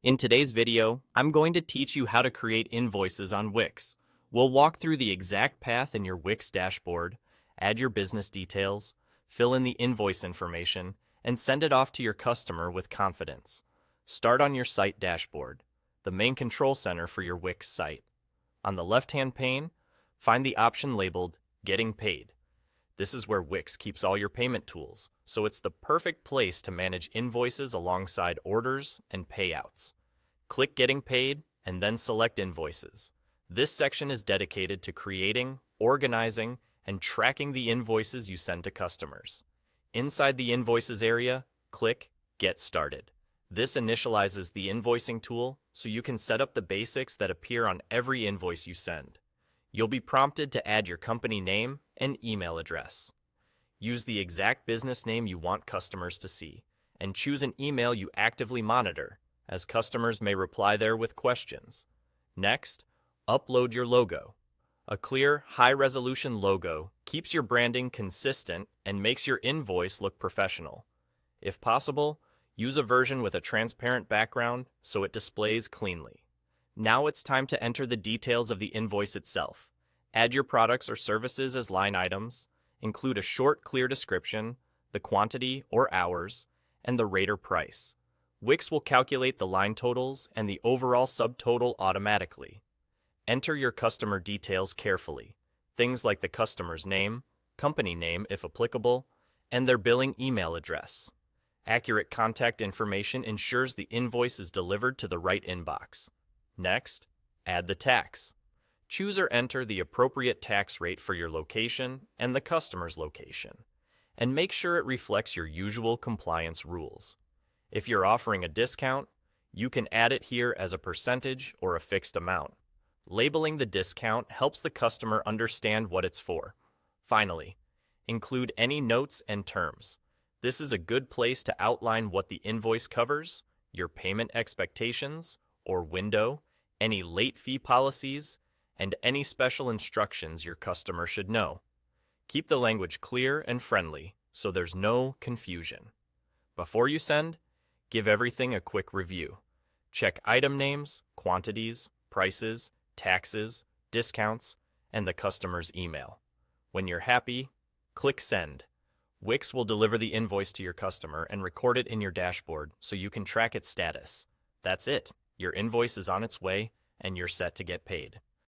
In today's video, I'm going to teach you how to create invoices on Wix. We'll walk through the exact path in your Wix dashboard, add your business details, fill in the invoice information, and send it off to your customer with confidence. Start on your site dashboard, the main control center for your Wix site. On the left-hand pane, find the option labeled Getting Paid. This is where Wix keeps all your payment tools, so it's the perfect place to manage invoices alongside orders and payouts. Click Getting Paid and then select Invoices. This section is dedicated to creating, organizing, and tracking the invoices you send to customers. Inside the Invoices area, click Get Started. This initializes the invoicing tool so you can set up the basics that appear on every invoice you send. You'll be prompted to add your company name and email address. Use the exact business name you want customers to see, and choose an email you actively monitor, as customers may reply there with questions. Next, upload your logo. A clear, high-resolution logo keeps your branding consistent and makes your invoice look professional. If possible, use a version with a transparent background so it displays cleanly. Now it's time to enter the details of the invoice itself. Add your products or services as line items, include a short, clear description, the quantity or hours, and the rate or price. Wix will calculate the line totals and the overall subtotal automatically. Enter your customer details carefully, things like the customer's name, company name if applicable, and their billing email address. Accurate contact information ensures the invoice is delivered to the right inbox. Next, add the tax. Choose or enter the appropriate tax rate for your location and the customer's location, and make sure it reflects your usual compliance rules. If you're offering a discount, you can add it here as a percentage or a fixed amount. Labeling the discount helps the customer understand what it's for. Finally, include any notes and terms. This is a good place to outline what the invoice covers, your payment expectations or window, any late fee policies, and any special instructions your customer should know. Keep the language clear and friendly so there's no confusion. Before you send, give everything a quick review. Check item names, quantities, prices, taxes, discounts, and the customer's email. When you're happy, click Send. Wix will deliver the invoice to your customer and record it in your dashboard so you can track its status. That's it. Your invoice is on its way, and you're set to get paid.